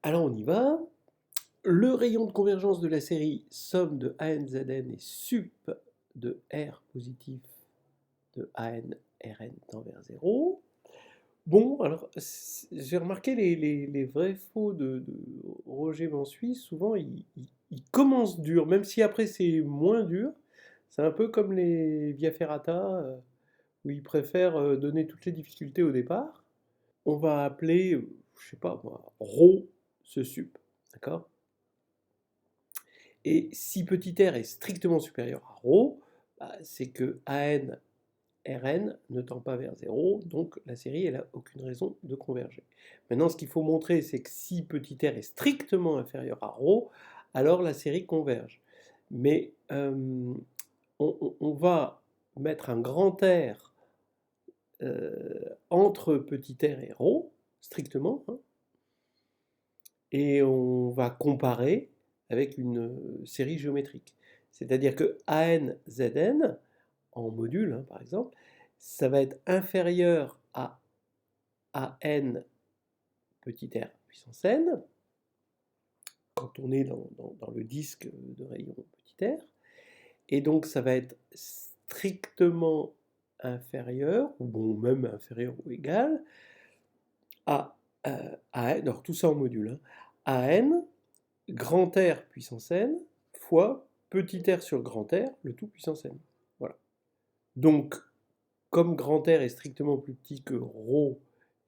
Alors on y va. Le rayon de convergence de la série somme de ANZN et sup de R positif de ANRN tend vers 0. Bon, alors j'ai remarqué les vrais faux de Roger Mansuy, souvent ils commencent dur, même si après c'est moins dur. C'est un peu comme les Via Ferrata, où ils préfèrent donner toutes les difficultés au départ. On va appeler, je sais pas moi, ρ ce sup, d'accord? Et si petit r est strictement supérieur à ρ, bah, c'est que AN, Rn ne tend pas vers 0, donc la série elle n'a aucune raison de converger. Maintenant, ce qu'il faut montrer, c'est que si petit r est strictement inférieur à ρ, alors la série converge. Mais on va mettre un grand R entre petit r et ρ, strictement, hein, et on va comparer avec une série géométrique. C'est-à-dire que ANZN, en module hein, par exemple, ça va être inférieur à AN petit r puissance n, quand on est dans le disque de rayon petit r, et donc ça va être strictement inférieur, ou bon, même inférieur ou égal, à AN, alors tout ça en module, hein, AN grand R puissance n fois petit r sur grand R, le tout puissance n. Voilà. Donc, comme grand R est strictement plus petit que ρ,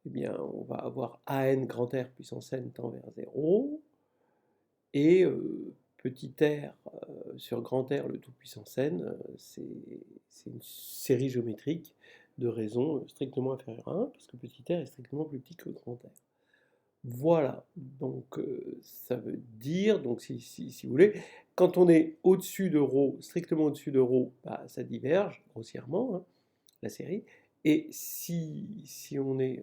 eh bien, on va avoir AN grand R puissance n tend vers 0, et petit r sur grand R, le tout puissance n, c'est une série géométrique de raisons strictement inférieure à 1, parce que petit r est strictement plus petit que grand R. Voilà, donc ça veut dire, donc si vous voulez, quand on est au-dessus de ρ, strictement au-dessus de ρ, bah, ça diverge grossièrement, hein, la série. Et si on est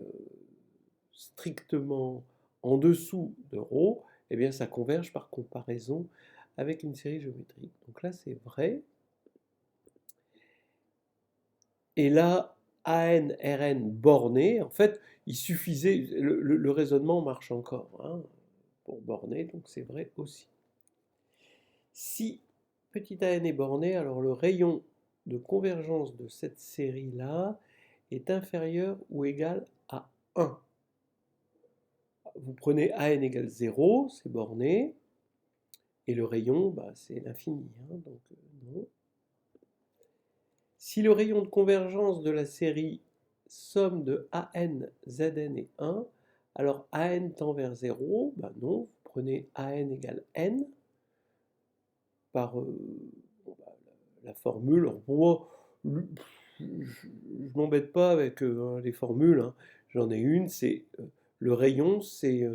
strictement en dessous de ρ, eh bien ça converge par comparaison avec une série géométrique. Donc là c'est vrai. Et là, AN, RN borné, en fait, il suffisait, le raisonnement marche encore hein, pour borner, donc c'est vrai aussi. Si petit an est borné, alors le rayon de convergence de cette série-là est inférieur ou égal à 1. Vous prenez an égale 0, c'est borné, et le rayon, bah, c'est l'infini. Hein, donc non. Si le rayon de convergence de la série somme de AN, ZN est 1, alors AN tend vers 0, bah non, vous prenez AN égale N par bon, bah, la formule. Alors pour moi, je ne m'embête pas avec les formules, hein. J'en ai une, c'est le rayon, c'est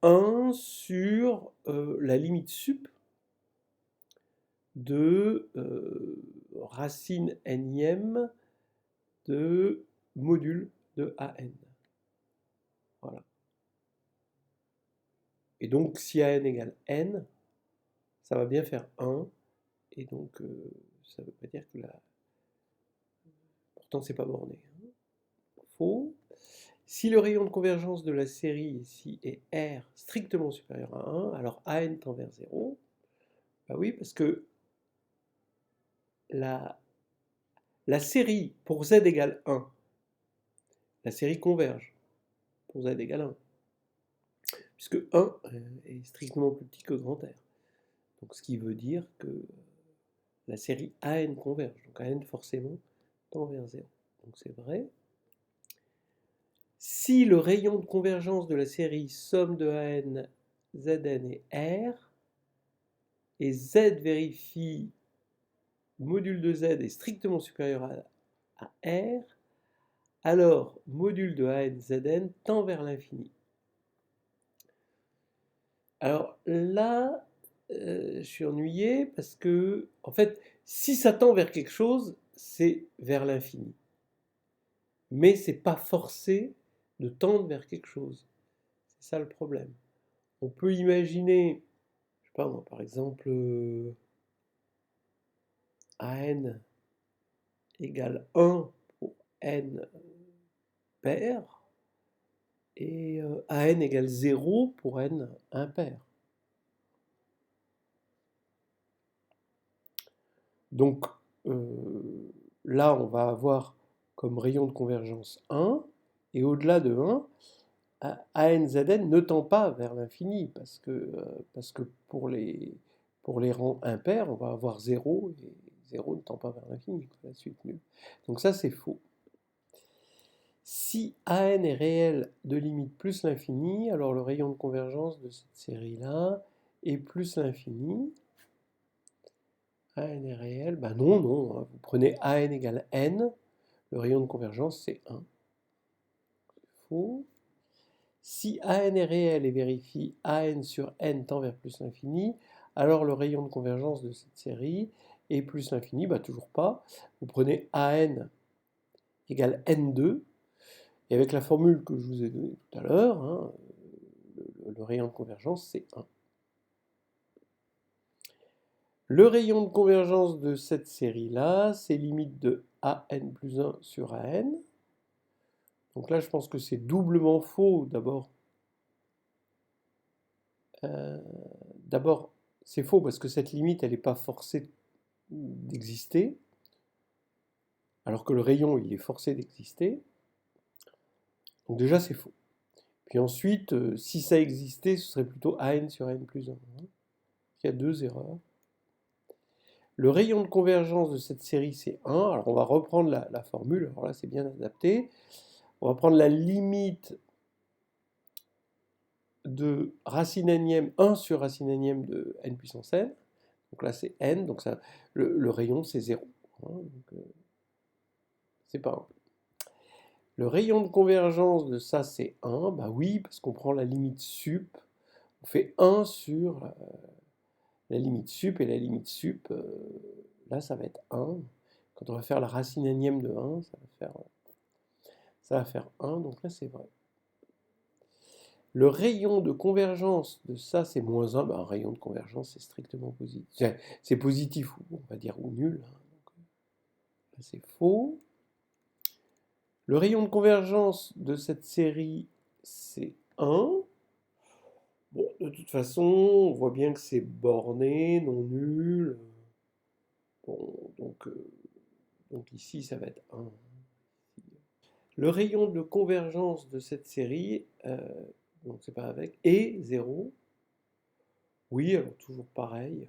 1 sur la limite sup de racine nième de module de AN. Voilà. Et donc, si AN égale N, ça va bien faire 1. Et donc, ça ne veut pas dire que la... Pourtant, c'est pas borné. Hein. Faux. Si le rayon de convergence de la série ici est R strictement supérieur à 1, alors AN tend vers 0. Bah oui, parce que la, la série pour Z égale 1, la série converge pour Z égale 1, puisque 1 est strictement plus petit que grand R. Donc ce qui veut dire que la série AN converge. Donc AN forcément tend vers 0. Donc c'est vrai. Si le rayon de convergence de la série somme de AN, Zn et R, et Z vérifie module de Z est strictement supérieur à R, alors module de AN Zn tend vers l'infini. Alors là, je suis ennuyé parce que, en fait, si ça tend vers quelque chose, c'est vers l'infini. Mais c'est pas forcé de tendre vers quelque chose. C'est ça le problème. On peut imaginer, je sais pas moi, par exemple, AN égale 1 pour n pair, et AN égale 0 pour n impair. Donc là, on va avoir comme rayon de convergence 1, et au-delà de 1, ANZN ne tend pas vers l'infini, parce que pour les rangs impairs, on va avoir 0, et 0 ne tend pas vers l'infini, la suite nulle. Donc ça, c'est faux. Si AN est réel de limite plus l'infini, alors le rayon de convergence de cette série-là est plus l'infini. AN est réel, ben non, non, hein. Vous prenez AN égale n, le rayon de convergence c'est 1. Faux. Si AN est réel et vérifie AN sur n tend vers plus l'infini, alors le rayon de convergence de cette série est plus l'infini, bah toujours pas. Vous prenez AN égale n2, et avec la formule que je vous ai donnée tout à l'heure, hein, le rayon de convergence c'est 1. Le rayon de convergence de cette série-là, c'est limite de AN plus 1 sur AN. Donc là, je pense que c'est doublement faux. D'abord, c'est faux parce que cette limite, elle n'est pas forcée d'exister, alors que le rayon, il est forcé d'exister. Donc déjà, c'est faux. Puis ensuite, si ça existait, ce serait plutôt AN sur AN plus 1. Il y a deux erreurs. Le rayon de convergence de cette série, c'est 1. Alors on va reprendre la formule. Alors là, c'est bien adapté. On va prendre la limite de racine énième 1 sur racine énième de n puissance n. Donc là, c'est n. Donc ça, le rayon, c'est 0. C'est pas 1. Le rayon de convergence de ça, c'est 1. Bah oui, parce qu'on prend la limite sup. On fait 1 sur la limite sup, et la limite sup, là, ça va être 1. Quand on va faire la racine énième de 1, ça va faire 1, donc là, c'est vrai. Le rayon de convergence de ça, c'est moins 1. Ben, un rayon de convergence, c'est strictement positif. C'est positif, on va dire, ou nul. Donc, là, c'est faux. Le rayon de convergence de cette série, c'est 1. Bon, de toute façon, on voit bien que c'est borné, non nul. Bon, donc ici, ça va être 1. Le rayon de convergence de cette série, donc c'est pas avec, est 0. Oui, alors toujours pareil.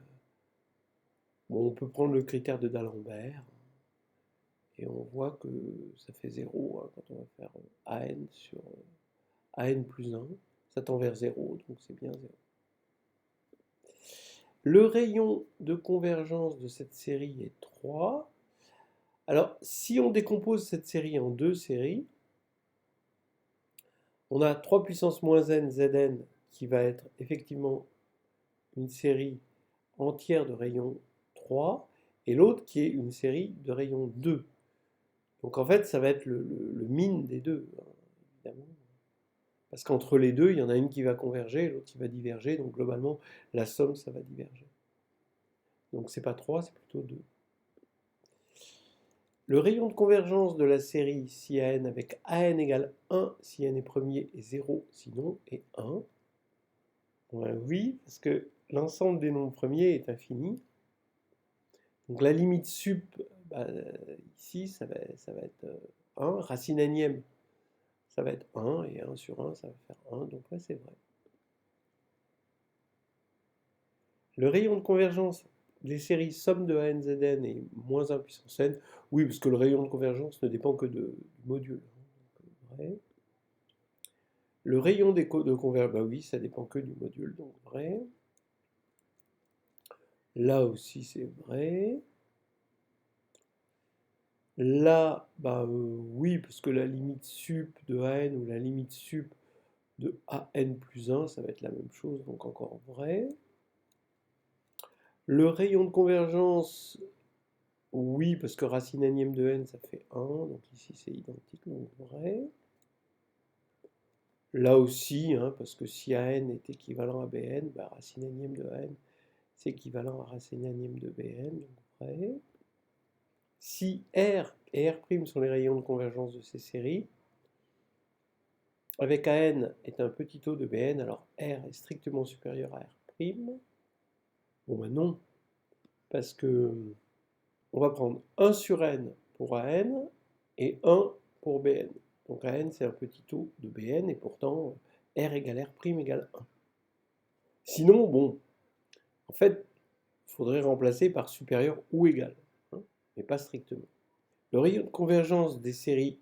Bon, on peut prendre le critère de D'Alembert, et on voit que ça fait 0 hein, quand on va faire AN sur AN plus 1. Ça tend vers 0, donc c'est bien 0. Le rayon de convergence de cette série est 3. Alors, si on décompose cette série en deux séries, on a 3 puissance moins n Zn qui va être effectivement une série entière de rayon 3, et l'autre qui est une série de rayon 2. Donc en fait, ça va être le min des deux, hein, évidemment. Parce qu'entre les deux, il y en a une qui va converger, l'autre qui va diverger, donc globalement, la somme, ça va diverger. Donc c'est pas 3, c'est plutôt 2. Le rayon de convergence de la série si AN avec AN égale 1 si n est premier et 0 sinon est 1. Oui, parce que l'ensemble des nombres premiers est infini. Donc la limite sup, bah, ici, ça va être 1. Racine énième, ça va être 1, et 1 sur 1, ça va faire 1. Donc là, c'est vrai. Le rayon de convergence des séries somme de ANZN est moins 1 puissance n. Oui, parce que le rayon de convergence ne dépend que du module. Donc, vrai. Le rayon de convergence, bah oui, ça dépend que du module, donc vrai. Là aussi, c'est vrai. Là, bah oui, parce que la limite sup de AN ou la limite sup de AN plus 1, ça va être la même chose, donc encore vrai. Le rayon de convergence, oui, parce que racine énième de n, ça fait 1, donc ici c'est identique, donc vrai. Là aussi, hein, parce que si AN est équivalent à Bn, bah, racine énième de AN, c'est équivalent à racine énième de Bn, donc vrai. Si R et R' sont les rayons de convergence de ces séries, avec AN est un petit taux de Bn, alors R est strictement supérieur à R'. Bon ben non, parce que on va prendre 1 sur n pour AN et 1 pour Bn. Donc AN c'est un petit taux de Bn et pourtant R égale R' égale 1. Sinon, bon, en fait, il faudrait remplacer par supérieur ou égal, hein, mais pas strictement. Le rayon de convergence des séries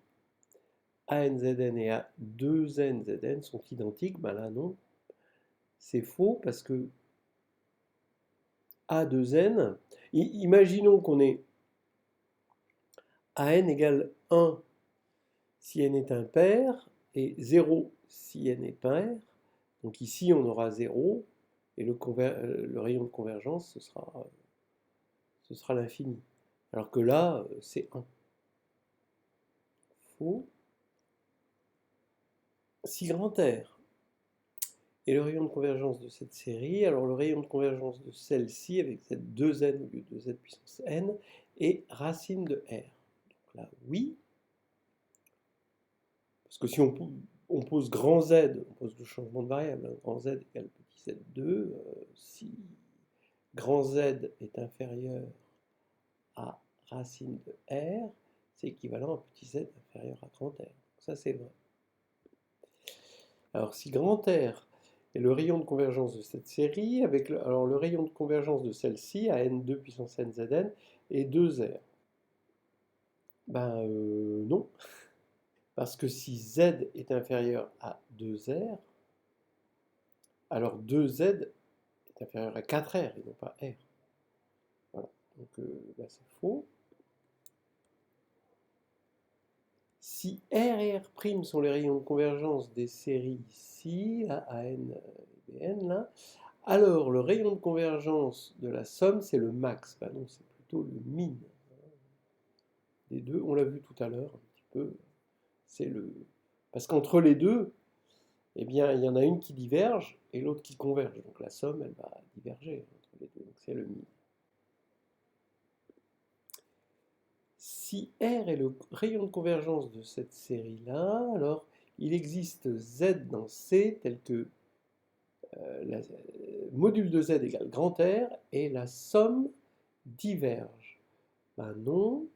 ANZN et A2NZN sont identiques. Ben là, non, c'est faux parce que A2N, imaginons qu'on ait AN égale 1 si n est impair et 0 si n est pair. Donc ici, on aura 0 et le rayon de convergence, ce sera l'infini. Alors que là, c'est 1. Faux. Si grand R est le rayon de convergence de cette série, alors le rayon de convergence de celle-ci, avec cette 2n au lieu de z puissance n, est racine de R. Donc là, oui. Parce que si on pose grand Z, on pose le changement de variable, hein, grand Z égale petit z2, si grand Z est inférieur à racine de R, c'est équivalent à petit z inférieur à grand R. Ça, c'est vrai. Alors, si grand R est le rayon de convergence de cette série, alors le rayon de convergence de celle-ci, à n2 puissance n zn, est 2R. Ben non, parce que si z est inférieur à 2R, alors 2z est inférieur à 4R et non pas R. Voilà, donc là c'est faux. Si R et R' sont les rayons de convergence des séries ici, là, AN et BN, là, alors le rayon de convergence de la somme, c'est le max. Ben non, c'est plutôt le min des deux. On l'a vu tout à l'heure un petit peu. Parce qu'entre les deux, eh bien, il y en a une qui diverge et l'autre qui converge. Donc la somme, elle va diverger entre les deux. Donc c'est le min. Si R est le rayon de convergence de cette série-là, alors il existe Z dans C tel que module de Z égale grand R et la somme diverge. Ben non,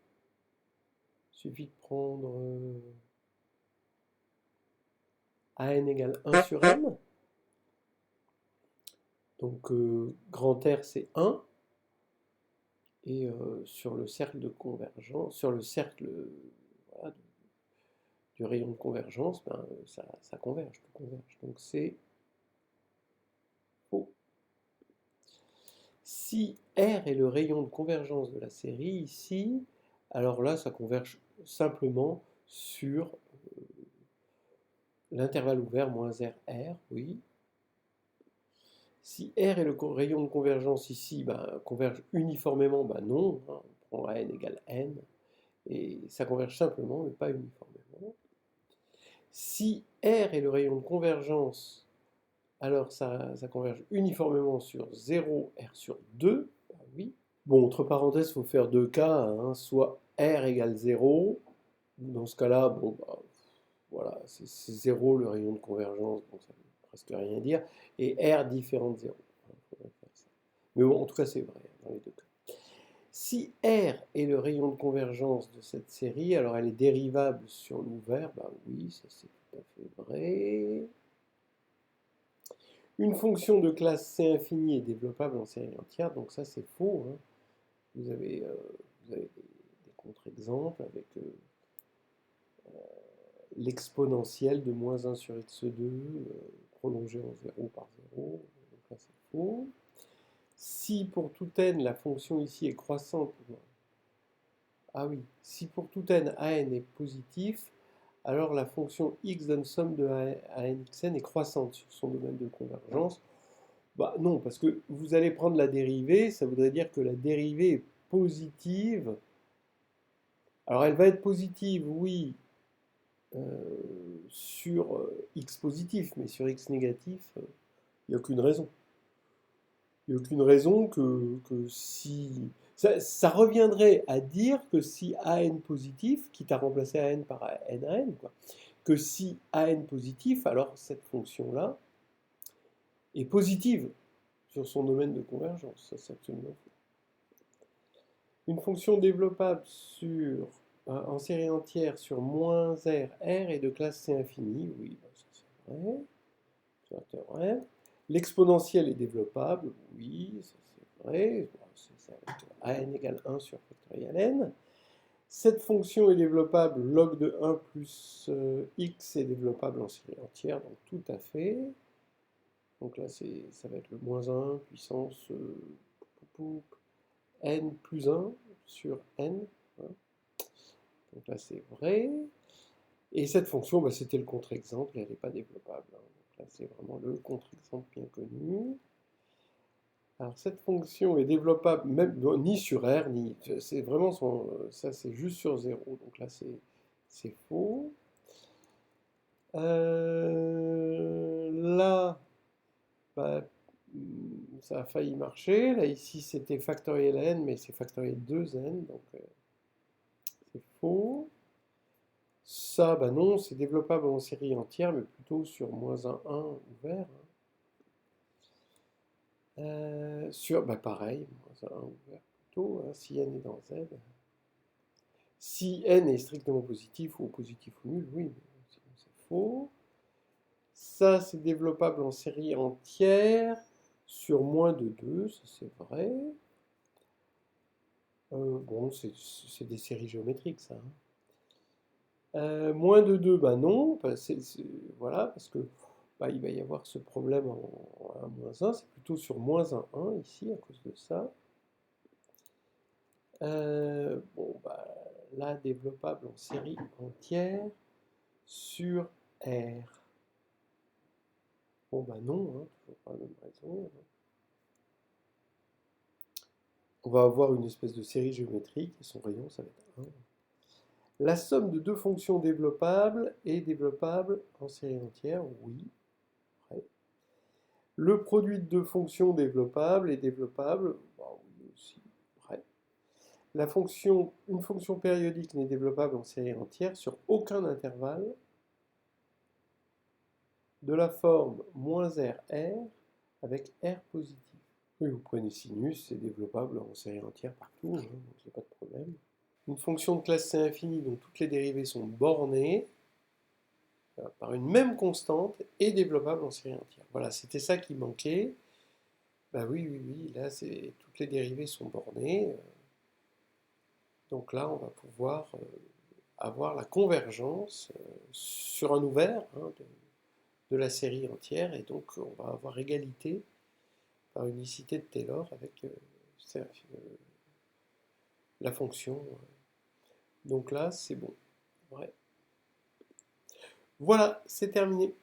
il suffit de prendre AN égale 1 sur M. Donc grand R c'est 1. Et sur le cercle de convergence, sur le cercle voilà, du rayon de convergence, ben, ça converge, tout converge. Donc c'est faux. Si R est le rayon de convergence de la série ici, alors là ça converge simplement sur l'intervalle ouvert moins RR, oui. Si R est le rayon de convergence ici, ben, converge uniformément, ben non, hein, on prend n égale n, et ça converge simplement, mais pas uniformément. Si R est le rayon de convergence, alors ça converge uniformément sur 0, R sur 2, ben oui. Bon, entre parenthèses, il faut faire deux cas, hein, soit R égale 0, dans ce cas-là, bon, bah, voilà, c'est 0 le rayon de convergence, bon, ça ne veut presque rien dire, et R différent de 0. Mais bon, en tout cas, c'est vrai dans les deux cas. Si R est le rayon de convergence de cette série, alors elle est dérivable sur l'ouvert, ben oui, ça c'est tout à fait vrai. Une fonction de classe C infinie est développable en série entière, donc ça c'est faux, hein. Vous avez des contre-exemples avec l'exponentielle de moins 1 sur x2 prolongée en 0 par 0, donc là c'est faux. Si pour tout n la fonction ici est croissante, ah oui, si pour tout n an est positif, alors la fonction x donne somme de anxn est croissante sur son domaine de convergence. Bah non, parce que vous allez prendre la dérivée, ça voudrait dire que la dérivée est positive. Alors elle va être positive, oui, sur x positif, mais sur x négatif, il n'y a aucune raison. Il n'y a aucune raison que si... Ça reviendrait à dire que si AN positif, quitte à remplacer AN par NAN, quoi, que si AN positif, alors cette fonction-là est positive sur son domaine de convergence. Ça, c'est absolument faux. Une fonction développable en série entière sur moins R, R est de classe C infinie. Oui, ça c'est vrai. C'est un théorème. L'exponentielle est développable. Oui, ça c'est vrai. Bon, c'est avec AN égale 1 sur factoriel N. Cette fonction est développable, log de 1 plus x est développable en série entière, donc tout à fait. Donc là, ça va être le moins 1 puissance n plus 1 sur n. Hein. Donc là, c'est vrai. Et cette fonction, bah, c'était le contre-exemple, elle n'est pas développable. Hein. Donc là, c'est vraiment le contre-exemple bien connu. Alors cette fonction est développable même ni sur R, ni. C'est vraiment ça, c'est juste sur 0. Donc là, c'est faux. Là, bah, ça a failli marcher. Là, ici, c'était factoriel n, mais c'est factoriel 2n, donc c'est faux. Ça, bah non, c'est développable en série entière, mais plutôt sur moins 1, 1 ouvert. Bah pareil, moins 1 ouvert plutôt, hein, si n est dans Z. Si n est strictement positif ou positif ou nul, oui, mais sinon c'est faux. Ça, c'est développable en série entière sur moins de 2, ça c'est vrai. Bon, c'est des séries géométriques, ça. Moins de 2, bah non, bah, voilà, parce que bah, il va y avoir ce problème en moins 1, c'est plutôt sur moins 1, 1 ici, à cause de ça. Bon, bah, là, développable en série entière sur R. Bon, bah non, hein, toujours pas la même raison. Hein. On va avoir une espèce de série géométrique, et son rayon, ça va être 1. La somme de deux fonctions développables est développable en série entière, oui. Vrai. Le produit de deux fonctions développables est développable, bah oui aussi, vrai. Une fonction périodique n'est développable en série entière sur aucun intervalle de la forme moins R avec R positif. Oui, vous prenez sinus, c'est développable en série entière partout, hein, donc il n'y a pas de problème. Une fonction de classe C infinie dont toutes les dérivées sont bornées par une même constante est développable en série entière. Voilà, c'était ça qui manquait. Bah oui, oui, oui, là, toutes les dérivées sont bornées. Donc là, on va pouvoir avoir la convergence sur un ouvert hein, de la série entière, et donc on va avoir égalité par unicité de Taylor avec la fonction. Donc là, c'est bon. Ouais. Voilà, c'est terminé.